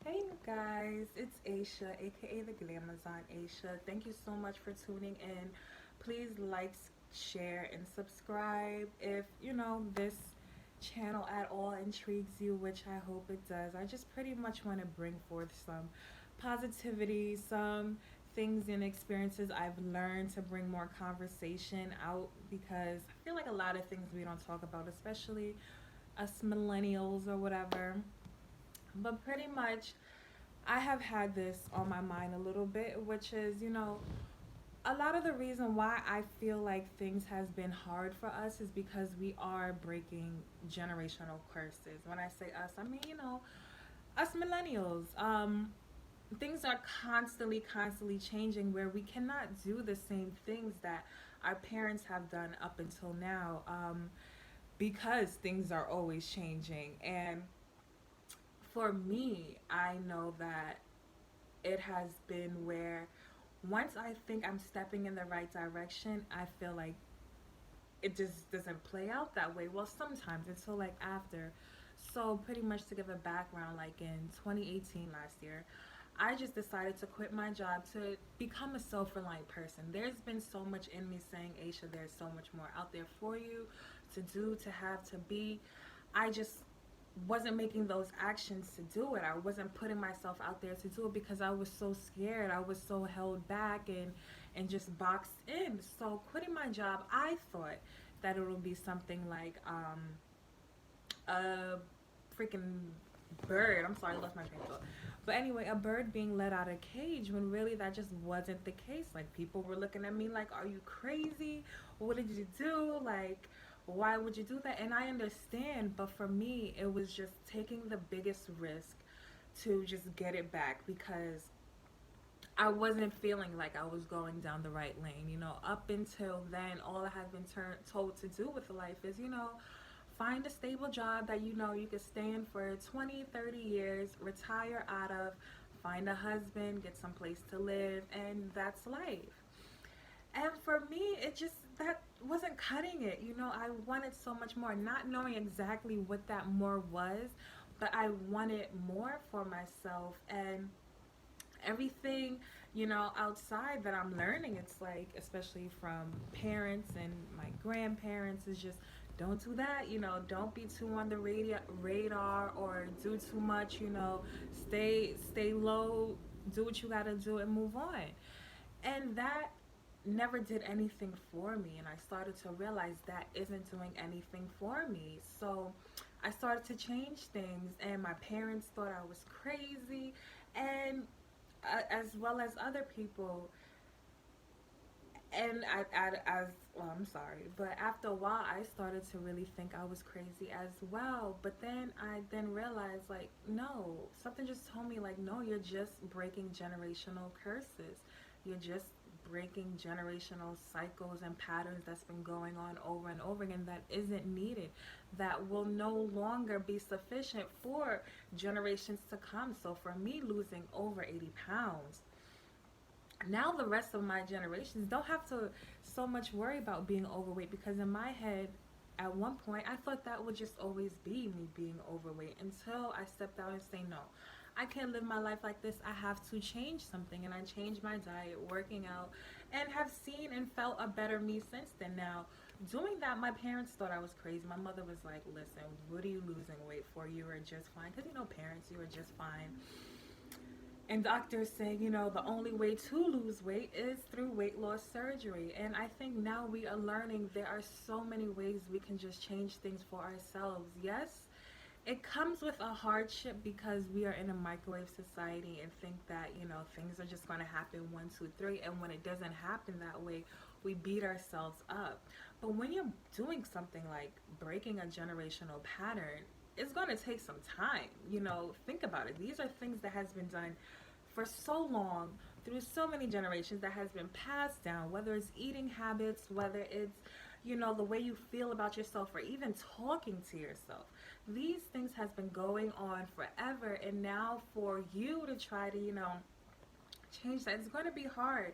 Hey you guys, it's Aisha, aka the Glamazon Aisha. Thank you so much for tuning in. Please like, share, and subscribe if this channel at all intrigues you, which I hope it does. I just pretty much want to bring forth some positivity, some things and experiences I've learned to bring more conversation out because I feel like a lot of things we don't talk about, especially us millennials or whatever. But pretty much I have had this on my mind a little bit, which is, a lot of the reason why I feel like things has been hard for us is because we are breaking generational curses. When I say us, I mean, us millennials. Things are constantly changing where we cannot do the same things that our parents have done up until now, because things are always changing. And for me, I know that it has been where once I think I'm stepping in the right direction, I feel like it just doesn't play out that way. Well, sometimes until like after. So, pretty much to give a background, like in 2018 last year, I just decided to quit my job to become a self reliant person. There's been so much in me saying, Aisha, there's so much more out there for you to do, to have, to be. I just wasn't making those actions to do it. I wasn't putting myself out there to do it because I was so scared. I was so held back and just boxed in. So quitting my job, I thought that it would be something like a freaking bird. I'm sorry, I lost my train of thought. But anyway, a bird being let out of a cage when really that just wasn't the case. Like people were looking at me like, "Are you crazy? What did you do? Like, why would you do that?" And I understand, but for me, it was just taking the biggest risk to just get it back because I wasn't feeling like I was going down the right lane. Up until then, all I had been told to do with life is, find a stable job that you can stay in for 20, 30 years, retire out of, find a husband, get some place to live, and that's life. And for me, it just, that wasn't cutting it. I wanted so much more, not knowing exactly what that more was, but I wanted more for myself. And everything outside that I'm learning, it's like, especially from parents and my grandparents, is just don't do that. Don't be too on the radar or do too much. Stay low, do what you gotta do and move on. And that never did anything for me, and I started to realize that isn't doing anything for me. So I started to change things, and my parents thought I was crazy, and as well as other people. And as well, I'm sorry, but after a while, I started to really think I was crazy as well. But then I then realized, like, no, something just told me, like, no, you're just breaking generational curses. You're just breaking generational cycles and patterns that's been going on over and over again that isn't needed, that will no longer be sufficient for generations to come. So for me, losing over 80 pounds, now the rest of my generations don't have to so much worry about being overweight, because in my head at one point I thought that would just always be me being overweight until I stepped out and say, no, I can't live my life like this. I have to change something. And I changed my diet, working out, and have seen and felt a better me since then. Now, doing that, my parents thought I was crazy. My mother was like, listen, what are you losing weight for? You are just fine. Because, parents, you are just fine. And doctors say, the only way to lose weight is through weight loss surgery. And I think now we are learning there are so many ways we can just change things for ourselves. Yes, it comes with a hardship because we are in a microwave society and think that, things are just going to happen one, two, three. And when it doesn't happen that way, we beat ourselves up. But when you're doing something like breaking a generational pattern, it's going to take some time. Think about it. These are things that has been done for so long through so many generations, that has been passed down, whether it's eating habits, whether it's the way you feel about yourself, or even talking to yourself. These things has been going on forever, and now for you to try to change that, it's going to be hard.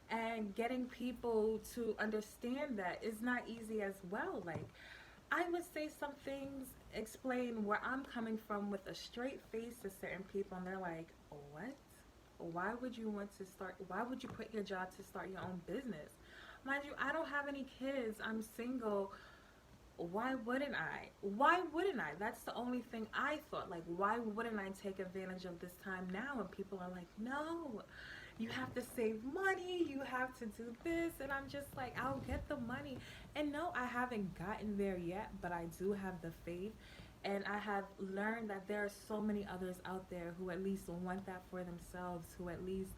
And getting people to understand that is not easy as well. Like, I would say some things explain where I'm coming from with a straight face to certain people, and they're like, what? Why would you want to start, why would you quit your job to start your own business? Mind you, I don't have any kids, I'm single. Why wouldn't I? Why wouldn't I? That's the only thing I thought. Like, why wouldn't I take advantage of this time now? And people are like, no, you have to save money, you have to do this. And I'm just like, I'll get the money. And no, I haven't gotten there yet, but I do have the faith. And I have learned that there are so many others out there who at least want that for themselves, who at least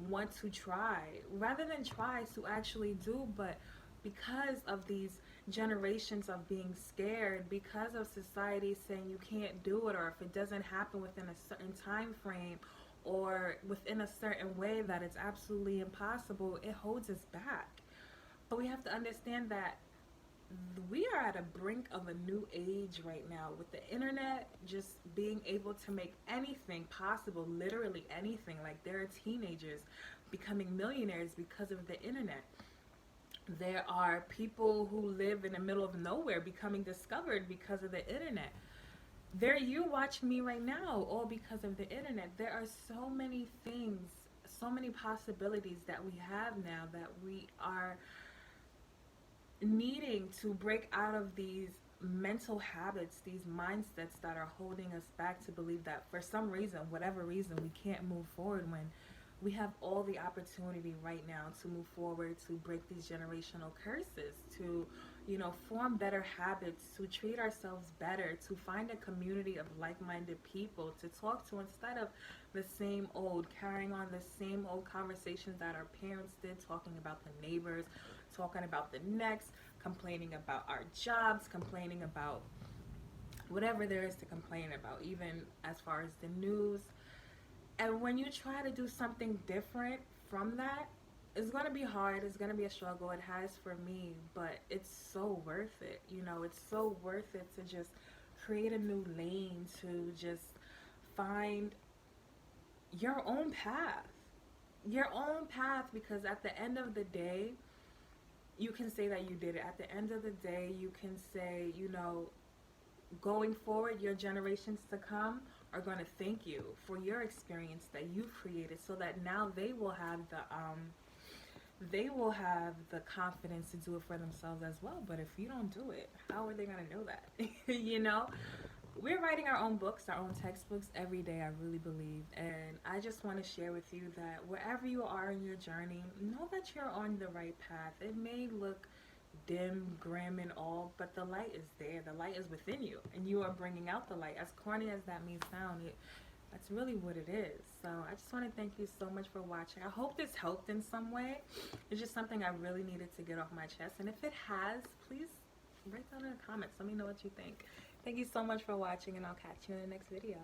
want to try, rather than try to actually do. But because of these generations of being scared, because of society saying you can't do it, or if it doesn't happen within a certain time frame or within a certain way, that it's absolutely impossible, it holds us back. But we have to understand that we are at a brink of a new age right now, with the internet just being able to make anything possible, literally anything. Like, there are teenagers becoming millionaires because of the internet. There are people who live in the middle of nowhere becoming discovered because of the internet. There, you watching me right now, all because of the internet. There are so many things, so many possibilities that we have now, that we are needing to break out of these mental habits, these mindsets that are holding us back to believe that for some reason, whatever reason, we can't move forward, when we have all the opportunity right now to move forward, to break these generational curses, to, you know, form better habits, to treat ourselves better, to find a community of like-minded people to talk to, instead of the same old, carrying on the same old conversations that our parents did, talking about the neighbors, talking about the next, complaining about our jobs, complaining about whatever there is to complain about, even as far as the news. And when you try to do something different from that, it's going to be hard, it's going to be a struggle. It has for me, but it's so worth it. You know, it's so worth it to just create a new lane, to just find your own path. Your own path, because at the end of the day, you can say that you did it. At the end of the day, you can say, you know, going forward, your generations to come are going to thank you for your experience that you've created, so that now they will have the confidence to do it for themselves as well. But if you don't do it, how are they going to know that? You know, we're writing our own books, our own textbooks every day, I really believe. And I just want to share with you that wherever you are in your journey, know that you're on the right path. It may look dim, grim, and all, but the light is there. The light is within you, and you are bringing out the light. As corny as that may sound, that's really what it is. So I just want to thank you so much for watching. I hope this helped in some way. It's just something I really needed to get off my chest, and if it has, please write down in the comments. Let me know what you think. Thank you so much for watching, and I'll catch you in the next video.